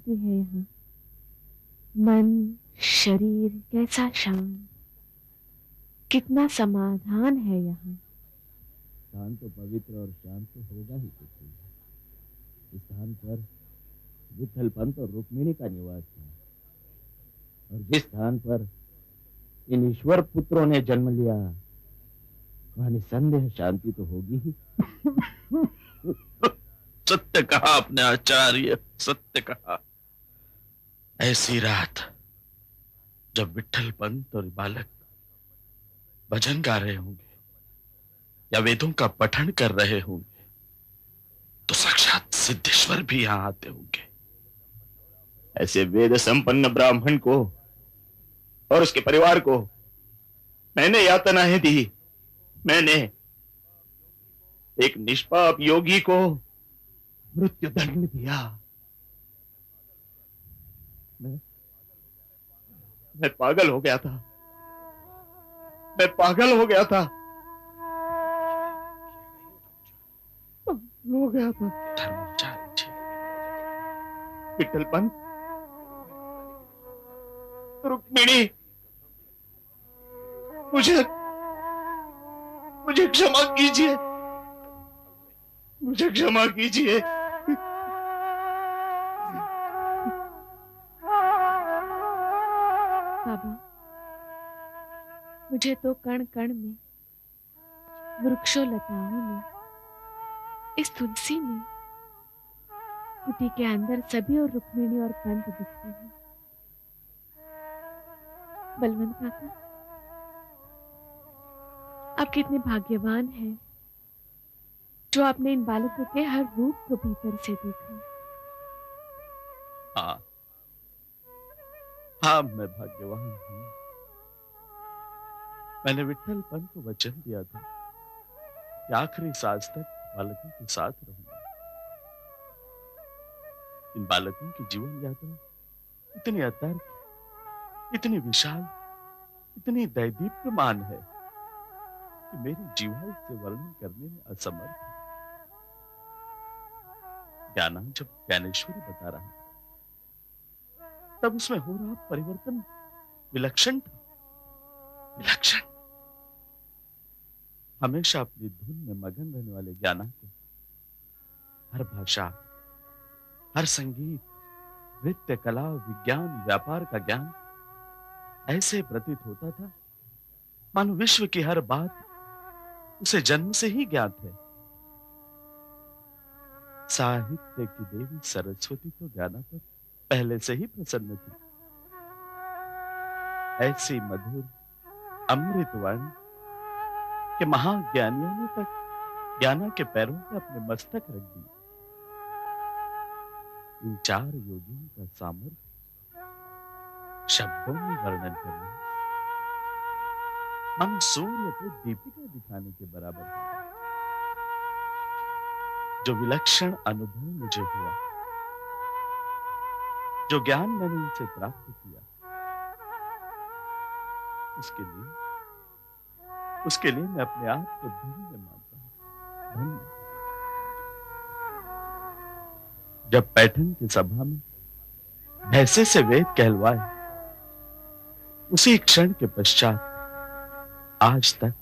शांति है यहाँ। मन शरीर कैसा शांत, कितना समाधान है यहाँ। स्थान तो पवित्र और शांत तो होगा ही पुत्री। इस स्थान पर विठल पंत और रुक्मिणी का निवास था, और जिस स्थान पर इन ईश्वर पुत्रों ने जन्म लिया वहां निसंदेह शांति तो होगी ही। सत्य कहा आपने आचार्य, सत्य कहा। ऐसी रात जब विठल पंत और बालक भजन गा रहे होंगे या वेदों का पठन कर रहे होंगे तो साक्षात सिद्धेश्वर भी यहां आते होंगे। ऐसे वेद संपन्न ब्राह्मण को और उसके परिवार को मैंने यातनाएं दी। मैंने एक निष्पाप योगी को मृत्यु दंड दिया। मैं पागल हो गया था। मैं पागल हो गया था। हो गया था। धर्माचार्य जी, विठल पंत, रुक्मिणी, मुझे मुझे क्षमा कीजिए। मुझे क्षमा कीजिए। बाबा, मुझे तो कण कण में, वृक्षों लताओं में, इस तुलसी में, कुटी के अंदर सभी और रुक्मिणी और पंत दिखते हैं। बलवंत काका, आप कितने भाग्यवान हैं जो आपने इन बालकों के हर रूप को भीतर से देखा। हाँ हाँ, मैं भाग्यवान हूं। मैंने विठल पंत को वचन दिया था कि आखिरी सांस तक बालकों के साथ रहूंगा। इन बालकों की जीवन यात्रा इतनी अतर्क, इतनी विशाल, इतनी दैदीप्यमान है कि मेरी जीवन से वर्णन करने में असमर्थ है। ज्ञाना जब ज्ञानेश्वरी बता रहा था तब उसमें हो रहा परिवर्तन विलक्षण था, विलक्षण। हमेशा अपनी धुन में मगन रहने वाले ज्ञाना को हर भाषा, हर संगीत, नृत्य, कला, विज्ञान, व्यापार का ज्ञान ऐसे प्रतीत होता था मानो विश्व की हर बात उसे जन्म से ही ज्ञात है। साहित्य की देवी सरस्वती तो ज्ञाना पर पहले से ही प्रसन्न थी। ऐसी मधुर अमृतवाणी के महाज्ञानियों ने तक ज्ञाना के पैरों पे अपने मस्तक रख दिए। इन चार योगियों का सामर्थ्य शब्दों में वर्णन करना मानो सूर्य को दीपिका दिखाने के बराबर है। जो विलक्षण अनुभव मुझे हुआ, जो ज्ञान मैंने इनसे प्राप्त किया, उसके लिए मैं अपने आप को धन्य मानता हूं। धन्य। जब पैठन की सभा में भैंसे से वेद कहलवाए, उसी क्षण के पश्चात आज तक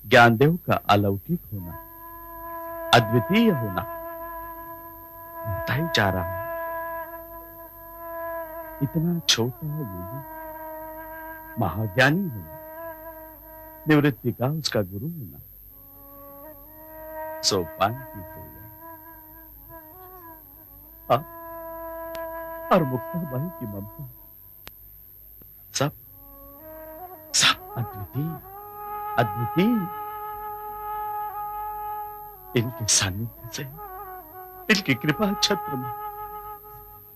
ज्ञानदेव का अलौकिक होना, अद्वितीय होना होता ही जा रहा है। इतना छोटा योगी महाज्ञानी होना, निवृत्ति का उसका गुरु होना, सोपान की सेवा और मुक्ताबाई की ममता, सब सब अद्वितीय, अद्वितीय। इनके सानिध्य से, इनकी कृपा छत्र में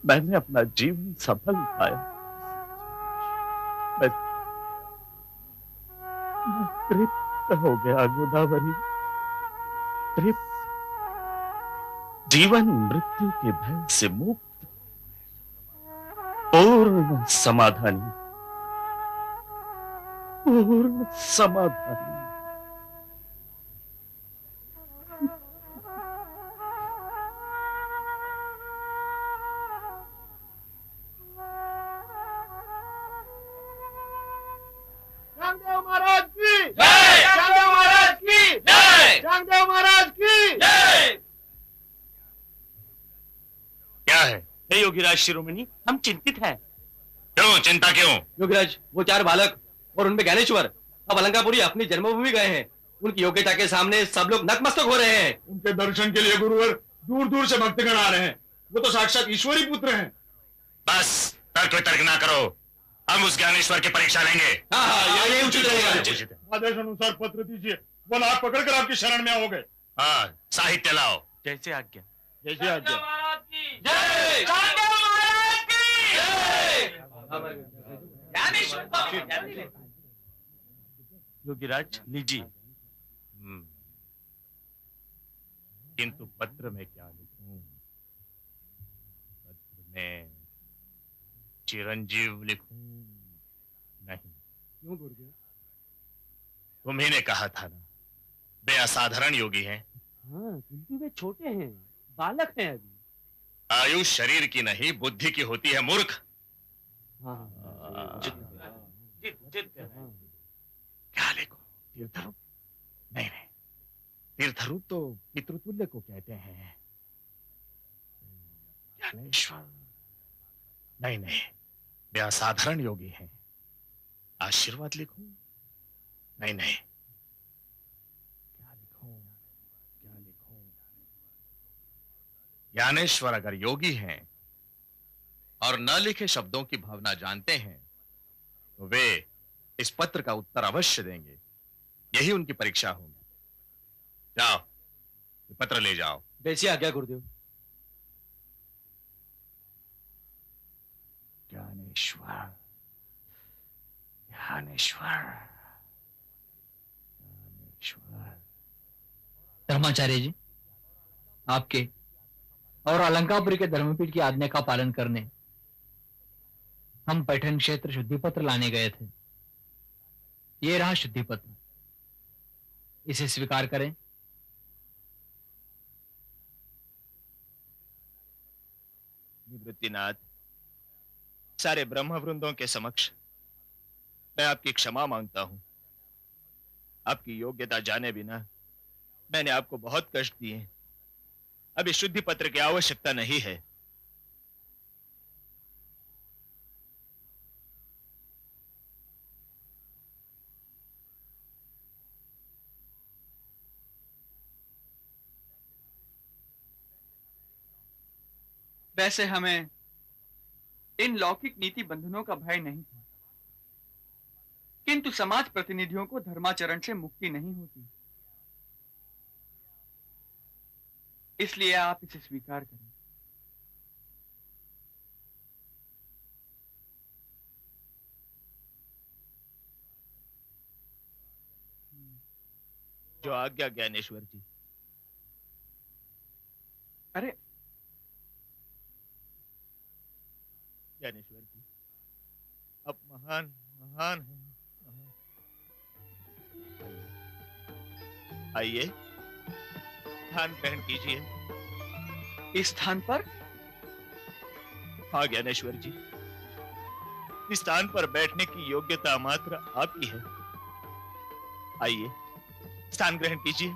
मैंने अपना जीवन सफल पाया। मैं तृप्त हो गया गोदावरी, तृप्त। जीवन मृत्यु के भय से मुक्त, पूर्ण समाधानी, पूर्ण समाधानी। योगीराज शिरोमणि, हम चिंतित हैं। क्यों चिंता क्यों? योगीराज, वो 4 बालक और उनमें ज्ञानेश्वर अब अलंकापुरी अपनी जन्मभूमि गए हैं। उनकी योग्यता के सामने सब लोग नतमस्तक हो रहे हैं। उनके दर्शन के लिए गुरुवर दूर दूर से भक्तगण आ रहे हैं। वो तो साक्षात ईश्वरी पुत्र हैं। बस तर्क वितर्क ना करो, हम उस ज्ञानेश्वर की परीक्षा लेंगे। हाँ, ये उचित रहेगा। उचित है। आदेश अनुसार पत्र दीजिए। वो नाक पकड़कर आपकी शरण में हो गए। हाँ, साहित्य लाओ। जैसे आज्ञा। जैसे आज्ञा। योगीराज लीजिए। किंतु पत्र में क्या लिखूं? पत्र में चिरंजीव लिखूं? नहीं। क्यों गुरुदेव? तुम्ही ने कहा था ना, वे असाधारण योगी हैं। हाँ, किंतु वे छोटे हैं, बालक हैं अभी। आयु शरीर की नहीं, बुद्धि की होती है मूर्ख। क्या लिखो? तीर्थरूप? नहीं नहीं, तीर्थरूप तो पितृतुल्य को कहते हैं। ज्ञानेश्वर? नहीं नहीं, वे असाधारण योगी हैं। आशीर्वाद लिखूं? नहीं नहीं, क्या लिखूं? क्या लिखूं? ज्ञानेश्वर अगर योगी हैं और न लिखे शब्दों की भावना जानते हैं तो वे इस पत्र का उत्तर अवश्य देंगे। यही उनकी परीक्षा होगी। जाओ, ये पत्र ले जाओ। जैसी आज्ञा गुरुदेव। ज्ञानेश्वर, ज्ञानेश्वर, ज्ञानेश्वर। धर्माचार्य जी, आपके और अलंकापुरी के धर्मपीठ की आज्ञा का पालन करने हम पैठन क्षेत्र शुद्धि पत्र लाने गए थे। ये रहा शुद्धि पत्र, इसे स्वीकार करें। निवृत्तिनाथ, सारे ब्रह्म वृंदों के समक्ष मैं आपकी क्षमा मांगता हूं। आपकी योग्यता जाने बिना मैंने आपको बहुत कष्ट दिए। अब इस शुद्धि पत्र की आवश्यकता नहीं है। वैसे हमें इन लौकिक नीति बंधनों का भय नहीं था, किंतु समाज प्रतिनिधियों को धर्माचरण से मुक्ति नहीं होती। इसलिए आप इसे स्वीकार करें। जो आज्ञा ज्ञानेश्वर जी। अरे ज्ञानेश्वर जी, अब महान महान है। आइए, ध्यान ग्रहण कीजिए। इस स्थान पर? हाँ ज्ञानेश्वर जी, इस स्थान पर बैठने की योग्यता मात्र आपकी है। आइए, स्थान ग्रहण कीजिए।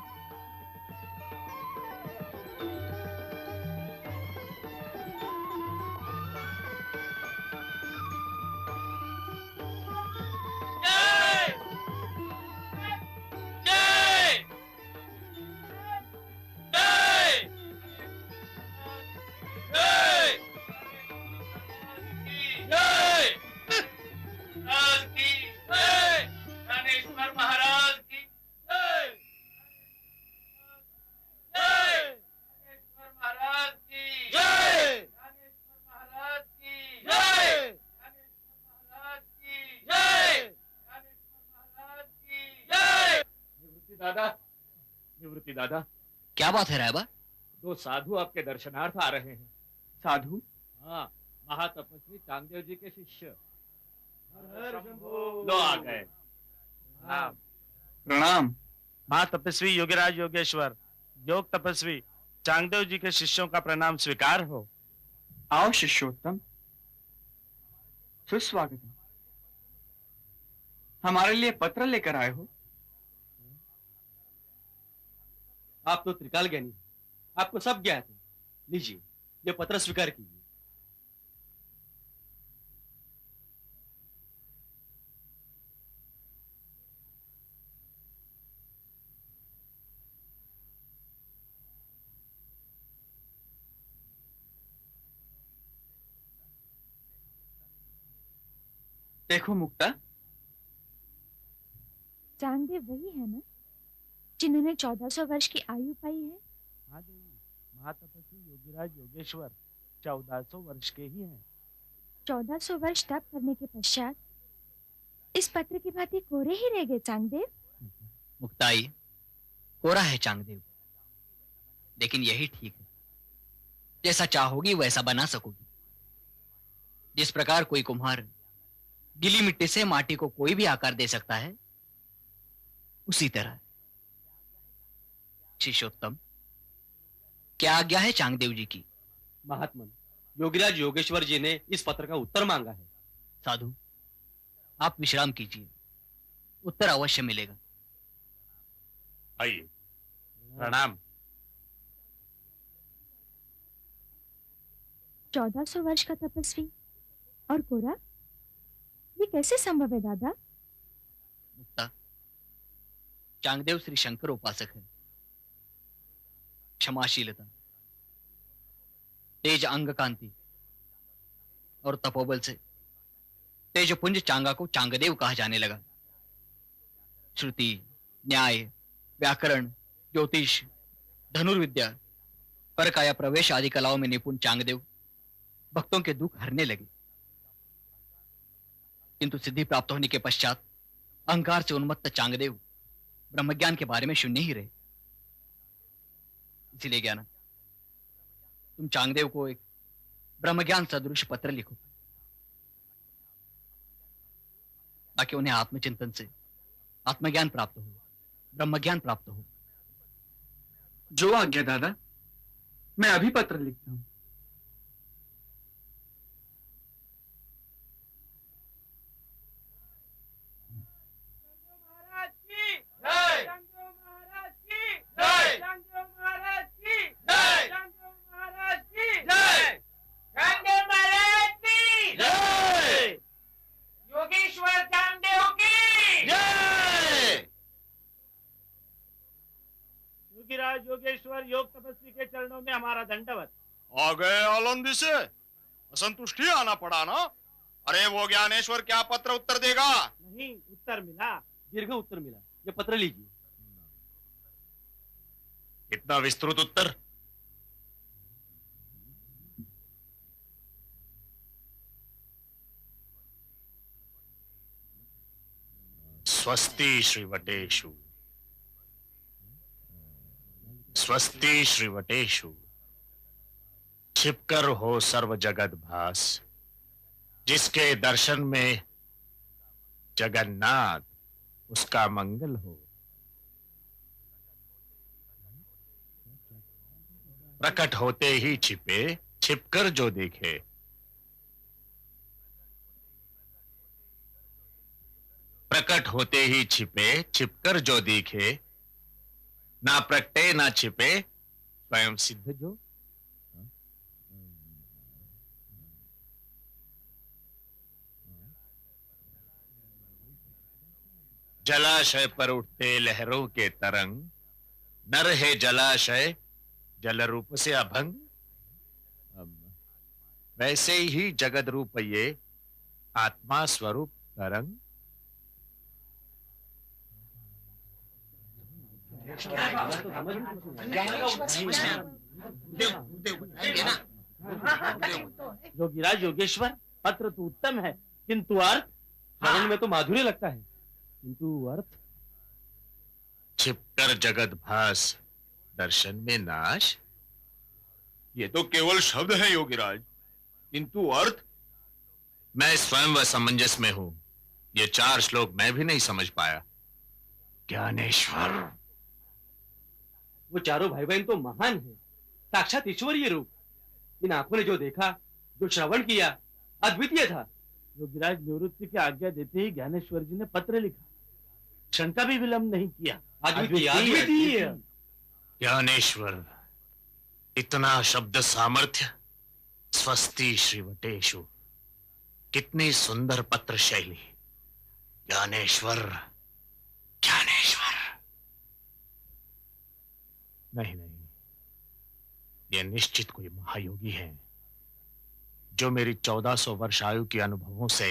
निवृत्ति दादा, क्या बात है रायबा? 2 साधु आपके दर्शनार्थ आ रहे हैं। साधु? हाँ, महातपस्वी चांगदेव जी के शिष्य। लो आ गए। प्रणाम। महातपस्वी योगीराज योगेश्वर, योग तपस्वी चांगदेव जी के शिष्यों का प्रणाम स्वीकार हो। आओ शिष्योत्तम, सुस्वागत है। हमारे लिए पत्र लेकर आए हो? आप तो त्रिकाल ज्ञानी, आपको सब ज्ञात है। लीजिए, ये पत्र स्वीकार कीजिए। देखो मुक्ता, चांगदेव वही है ना जिन्होंने 1400 वर्ष की आयु पाई है? हाँ देवी, महातपस्वी योगीराज योगेश्वर 1400 वर्ष के ही हैं। 1400 वर्ष तप करने के पश्चात इस पत्र की भांति कोरे ही रह गए चांगदेव। मुक्ताई, कोरा है चांगदेव, लेकिन यही ठीक है। जैसा चाहोगी वैसा बना सकोगी। जिस प्रकार कोई कुम्हार गीली मिट्टी से माटी को कोई भी आकार दे सकता है, उसी तरह। शिष्योत्तम, क्या आज्ञा है चांगदेव जी की? महात्मन, योगीराज योगेश्वर जी ने इस पत्र का उत्तर मांगा है। साधु, आप विश्राम कीजिए, उत्तर अवश्य मिलेगा। आइए, प्रणाम। 1400 वर्ष का तपस्वी और कोरा, ये कैसे संभव है दादा? मुक्ता, चांगदेव श्री शंकर उपासक है। क्षमाशीलता, तेज अंग कांति और तपोबल से तेजपुंज चांगा को चांगदेव कहा जाने लगा। श्रुति, न्याय, व्याकरण, ज्योतिष, धनुर्विद्या, परकाया प्रवेश आदि कलाओं में निपुण चांगदेव भक्तों के दुख हरने लगे। किंतु सिद्धि प्राप्त होने के पश्चात अहंकार से उन्मत्त चांगदेव ब्रह्मज्ञान के बारे में शून्य ही रहे। इसीलिए ज्ञान, तुम चांगदेव को एक ब्रह्मज्ञान सदृश पत्र लिखो, ताकि उन्हें आत्मचिंतन से आत्मज्ञान प्राप्त हो, ब्रह्मज्ञान प्राप्त हो। जो आज्ञा दादा, मैं अभी पत्र लिखता हूँ। योगीराज योगेश्वर योग तपस्वी के चरणों में हमारा दंडवत। आ गए आलंदी से, असंतुष्टि आना पड़ा ना? अरे वो ज्ञानेश्वर क्या पत्र उत्तर देगा? नहीं, उत्तर मिला, दीर्घ उत्तर मिला। ये पत्र लीजिए। इतना विस्तृत उत्तर? स्वस्ति श्रीवटेषु, स्वस्ति श्रीवटेषु, छिपकर हो सर्व जगत भास, जिसके दर्शन में जगन्नाथ उसका मंगल हो। प्रकट होते ही छिपे, छिपकर जो देखे। प्रकट होते ही छिपे, छिपकर जो देखे। ना प्रकटे ना छिपे, स्वयं सिद्ध जो। जलाशय पर उठते लहरों के तरंग, न रहे जलाशय जल रूप से अभंग। वैसे ही जगत रूप ये आत्मा स्वरूप तरंग। योगीराज योगेश्वर, पत्र तो उत्तम है, किंतु अर्थ? श्रवण में तो माधुर्य लगता है, किंतु अर्थ? छिपकर जगत भास, दर्शन में नाश। ये तो केवल शब्द है योगीराज, किंतु अर्थ? मैं स्वयं असमंजस में हूं। ये 4 श्लोक मैं भी नहीं समझ पाया। ज्ञानेश्वर, वो चारों भाई बहन तो महान है, साक्षात ईश्वरीय रूप। इन आंखों ने जो देखा, जो श्रवण किया, अद्वितीय था। योगीराज निवृत्ति की आज्ञा देते ही ज्ञानेश्वर जी ने पत्र लिखा, क्षण का भी विलंब नहीं किया। अद्वितीय। ज्ञानेश्वर, इतना शब्द सामर्थ्य। स्वस्ति श्रीवटेषु, कितनी सुंदर पत्र शैली। ज्ञानेश्वर, ज्ञानेश्वर। नहीं नहीं, यह निश्चित कोई महायोगी है, जो मेरी 1400 वर्ष आयु के अनुभवों से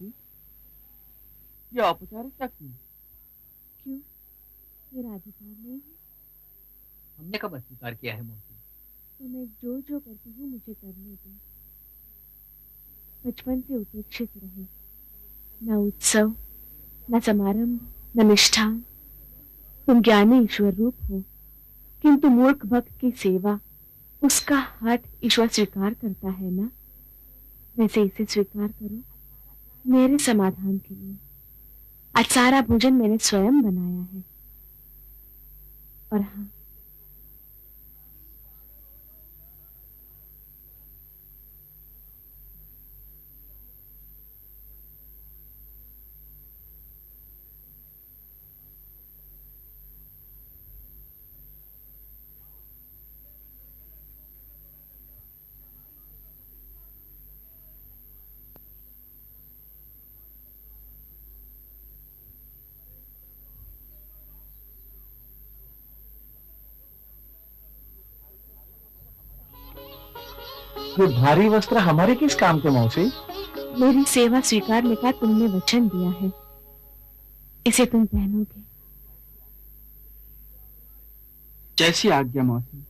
मौसी, ये औपचारिकता क्यों? क्यों? मेरा अधिकार नहीं है? हमने कब अस्वीकार किया है मौसी? तो मैं जो जो करती हूँ मुझे करने दो। बचपन से उपेक्षित रहे, न उत्सव, न समारंभ, न निष्ठान। तुम ज्ञानी ईश्वर रूप हो, किंतु मूर्ख भक्त की सेवा, उसका हाथ ईश्वर स्वीकार करता है ना। वैसे इसे स्वीकार करो मेरे समाधान के लिए। आज सारा भोजन मैंने स्वयं बनाया है। और हाँ, ये भारी वस्त्र हमारे किस काम के मौसी? मेरी सेवा स्वीकारने का तुमने वचन दिया है, इसे तुम पहनोगे। जैसी आज्ञा मौसी,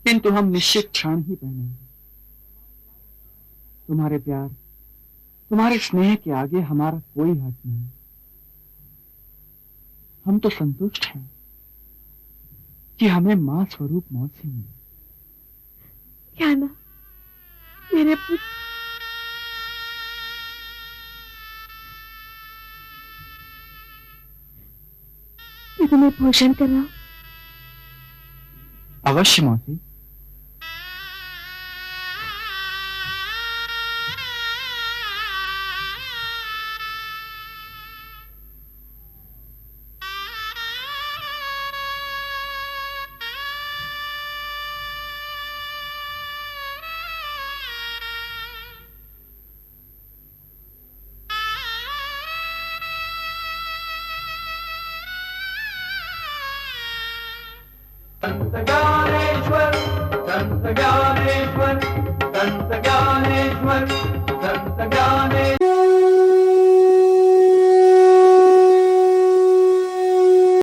किंतु हम निश्चित क्षण ही पहनेंगे। तुम्हारे प्यार, तुम्हारे स्नेह के आगे हमारा कोई हक नहीं। हम तो संतुष्ट हैं कि हमें मां स्वरूप मौसी मिले। क्या ना मेरे पुत्र, मैं तुम्हें भोजन कराऊं? अवश्य मौसी। संत ज्ञानेश्वर